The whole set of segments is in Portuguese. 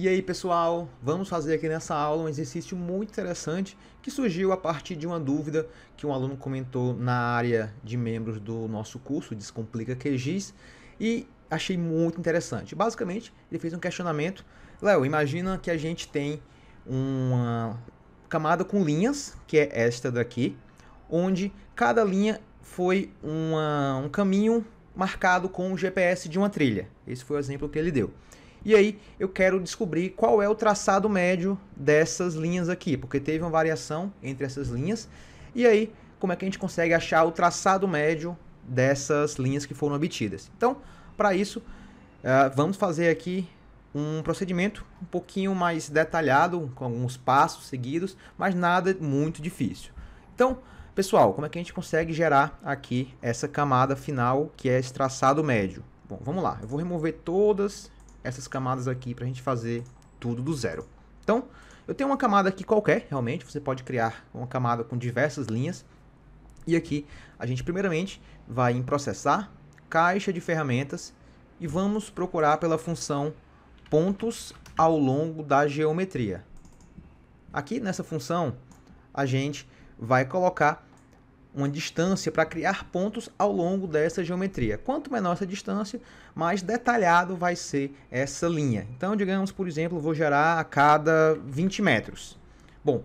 E aí pessoal, vamos fazer aqui nessa aula um exercício muito interessante que surgiu a partir de uma dúvida que um aluno comentou na área de membros do nosso curso Descomplica QGIS e achei muito interessante. Basicamente, ele fez um questionamento. Léo, imagina que a gente tem uma camada com linhas, que é esta daqui, onde cada linha foi um caminho marcado com o GPS de uma trilha. Esse foi o exemplo que ele deu. E aí eu quero descobrir qual é o traçado médio dessas linhas aqui, porque teve uma variação entre essas linhas. E aí, como é que a gente consegue achar o traçado médio dessas linhas que foram obtidas? Então, para isso, vamos fazer aqui um procedimento um pouquinho mais detalhado, com alguns passos seguidos, mas nada muito difícil. Então, pessoal, como é que a gente consegue gerar aqui essa camada final, que é esse traçado médio? Bom, vamos lá. Eu vou remover todas essas camadas aqui para a gente fazer tudo do zero. Então, eu tenho uma camada aqui qualquer, realmente, você pode criar uma camada com diversas linhas. E aqui, a gente primeiramente vai em processar, caixa de ferramentas, e vamos procurar pela função pontos ao longo da geometria. Aqui nessa função, a gente vai colocar uma distância para criar pontos ao longo dessa geometria. Quanto menor essa distância, mais detalhado vai ser essa linha. Então, digamos, por exemplo, vou gerar a cada 20 metros. Bom,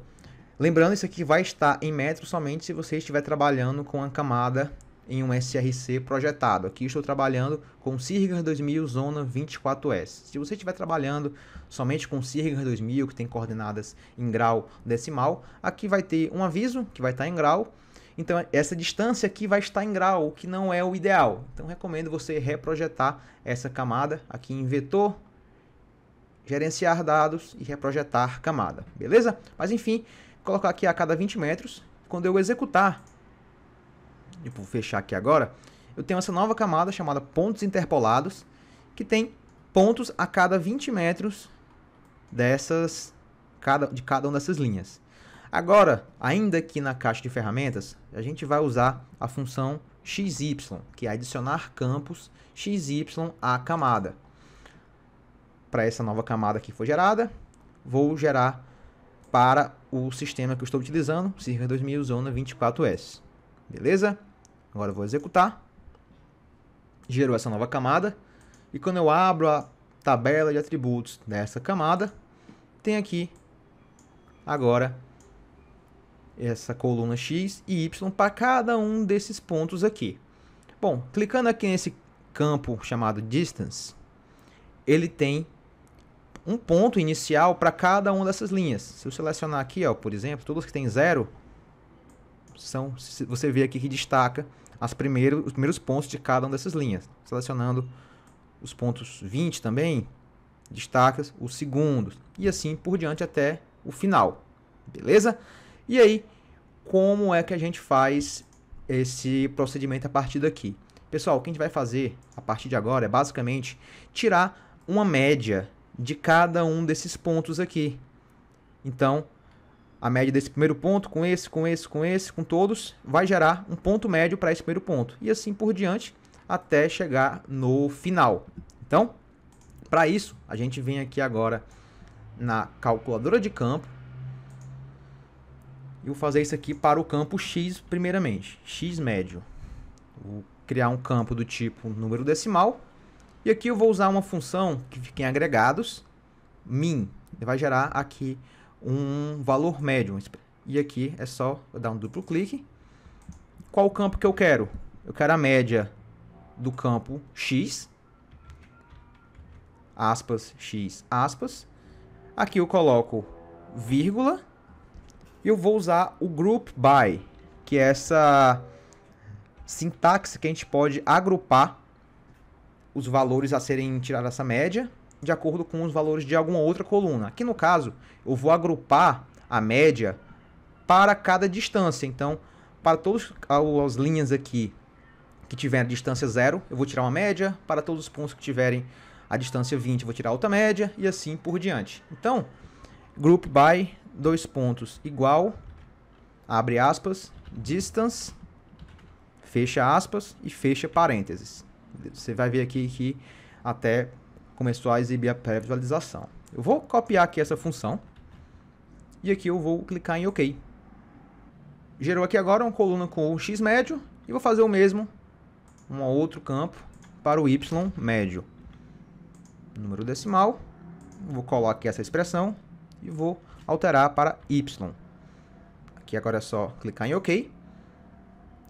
lembrando, isso aqui vai estar em metros somente se você estiver trabalhando com a camada em um SRC projetado. Aqui estou trabalhando com Sirgar 2000 Zona 24S. Se você estiver trabalhando somente com Sirgar 2000, que tem coordenadas em grau decimal, aqui vai ter um aviso que vai estar em grau. Então, essa distância aqui vai estar em grau, o que não é o ideal. Então, recomendo você reprojetar essa camada aqui em vetor, gerenciar dados e reprojetar camada, beleza? Mas, enfim, colocar aqui a cada 20 metros. Quando eu executar, eu vou fechar aqui agora, eu tenho essa nova camada chamada pontos interpolados, que tem pontos a cada 20 metros de cada uma dessas linhas. Agora, ainda aqui na caixa de ferramentas, a gente vai usar a função XY, que é adicionar campos XY à camada. Para essa nova camada que foi gerada, vou gerar para o sistema que eu estou utilizando, Sirgar 2000 Zona 24S. Beleza? Agora eu vou executar. Gerou essa nova camada. E quando eu abro a tabela de atributos dessa camada, tem aqui agora essa coluna X e Y para cada um desses pontos aqui. Bom, clicando aqui nesse campo chamado Distance, ele tem um ponto inicial para cada uma dessas linhas. Se eu selecionar aqui, ó, por exemplo, todas que tem 0, você vê aqui que destaca os primeiros pontos de cada uma dessas linhas. Selecionando os pontos 20 também, destaca os segundos. E assim por diante até o final. Beleza? E aí, como é que a gente faz esse procedimento a partir daqui? Pessoal, o que a gente vai fazer a partir de agora é basicamente tirar uma média de cada um desses pontos aqui. Então, a média desse primeiro ponto com esse, com todos, vai gerar um ponto médio para esse primeiro ponto. E assim por diante, até chegar no final. Então, para isso, a gente vem aqui agora na calculadora de campo. E vou fazer isso aqui para o campo X primeiramente, X médio. Vou criar um campo do tipo número decimal. E aqui eu vou usar uma função que fica em agregados, min. Ele vai gerar aqui um valor médio. E aqui é só eu dar um duplo clique. Qual o campo que eu quero? Eu quero a média do campo X, aspas, X, aspas. Aqui eu coloco vírgula. E eu vou usar o group by, que é essa sintaxe que a gente pode agrupar os valores a serem tirados dessa média de acordo com os valores de alguma outra coluna. Aqui no caso, eu vou agrupar a média para cada distância. Então, para todas as linhas aqui que tiverem a distância 0, eu vou tirar uma média. Para todos os pontos que tiverem a distância 20, eu vou tirar outra média e assim por diante. Então, group by, dois pontos, igual, abre aspas, distance, fecha aspas e fecha parênteses. Você vai ver aqui que até começou a exibir a pré-visualização. Eu vou copiar aqui essa função e aqui eu vou clicar em OK. Gerou aqui agora uma coluna com o x médio e vou fazer o mesmo, um outro campo para o y médio. Número decimal, vou colocar aqui essa expressão e vou alterar para y. Aqui agora é só clicar em OK.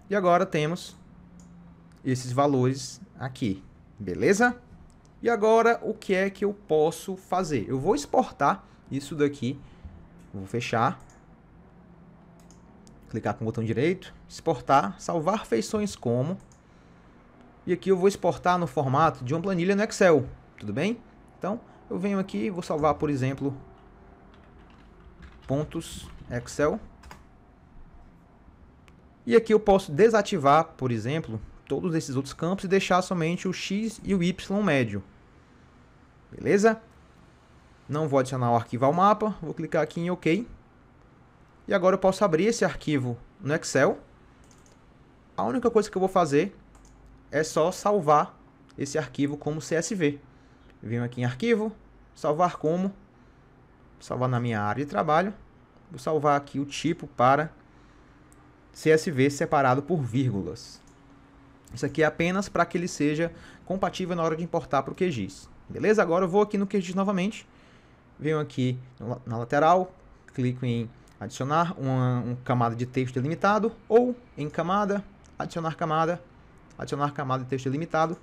E agora temos esses valores aqui, beleza? E agora o que é que eu posso fazer? Eu vou exportar isso daqui, vou fechar, clicar com o botão direito, exportar, salvar feições como, e aqui eu vou exportar no formato de uma planilha no Excel, tudo bem? Então eu venho aqui, vou salvar, por exemplo, pontos Excel. E aqui eu posso desativar, por exemplo, todos esses outros campos e deixar somente o x e o y médio. Beleza? Não vou adicionar o arquivo ao mapa, vou clicar aqui em OK. E agora eu posso abrir esse arquivo no Excel. A única coisa que eu vou fazer é só salvar esse arquivo como CSV. Eu venho aqui em arquivo, salvar como, salvar na minha área de trabalho. Vou salvar aqui o tipo para CSV separado por vírgulas. Isso aqui é apenas para que ele seja compatível na hora de importar para o QGIS. Beleza? Agora eu vou aqui no QGIS novamente. Venho aqui na lateral, clico em adicionar uma camada de texto delimitado ou em camada, adicionar camada de texto delimitado.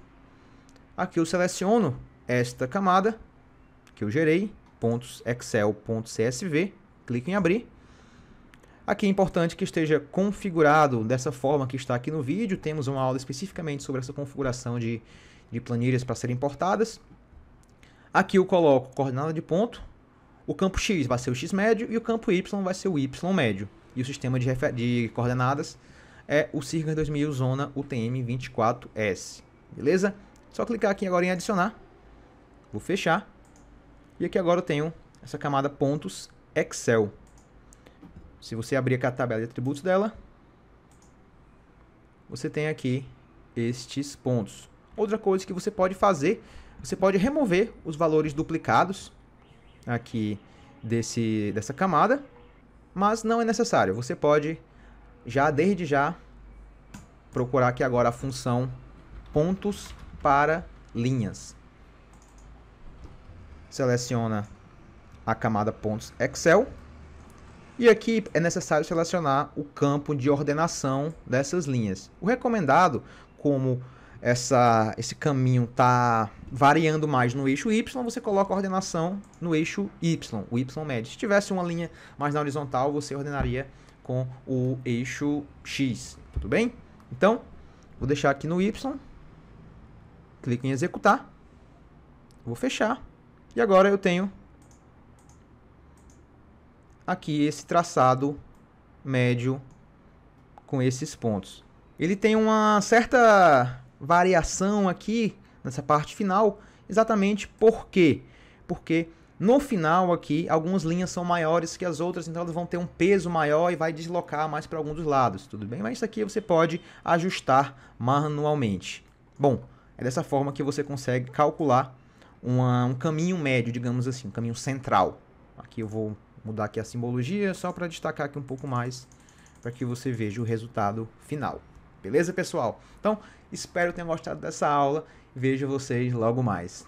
Aqui eu seleciono esta camada que eu gerei, .excel.csv, clico em abrir. Aqui é importante que esteja configurado dessa forma que está aqui no vídeo. Temos uma aula especificamente sobre essa configuração de planilhas para serem importadas. Aqui eu coloco coordenada de ponto. O campo X vai ser o X médio e o campo Y vai ser o Y médio. E o sistema de coordenadas é o Cirga 2000 Zona UTM-24S. Beleza? Só clicar aqui agora em adicionar. Vou fechar. E aqui agora eu tenho essa camada pontos Excel. Se você abrir aqui a tabela de atributos dela, você tem aqui estes pontos. Outra coisa que você pode fazer, você pode remover os valores duplicados aqui dessa camada, mas não é necessário. Você pode desde já procurar aqui agora a função pontos para linhas. Seleciona a camada pontos Excel. E aqui é necessário selecionar o campo de ordenação dessas linhas. O recomendado, como esse caminho está variando mais no eixo Y, você coloca a ordenação no eixo Y, o Y médio. Se tivesse uma linha mais na horizontal, você ordenaria com o eixo X, tudo bem? Então, vou deixar aqui no Y, clico em executar, vou fechar, e agora eu tenho aqui esse traçado médio com esses pontos. Ele tem uma certa variação aqui nessa parte final, exatamente por quê? Porque no final aqui algumas linhas são maiores que as outras, então elas vão ter um peso maior e vai deslocar mais para algum dos lados, tudo bem? Mas isso aqui você pode ajustar manualmente. Bom, é dessa forma que você consegue calcular um caminho médio, digamos assim, um caminho central. Aqui eu vou mudar aqui a simbologia só para destacar aqui um pouco mais, para que você veja o resultado final. Beleza, pessoal? Então, espero que tenham gostado dessa aula e vejo vocês logo mais.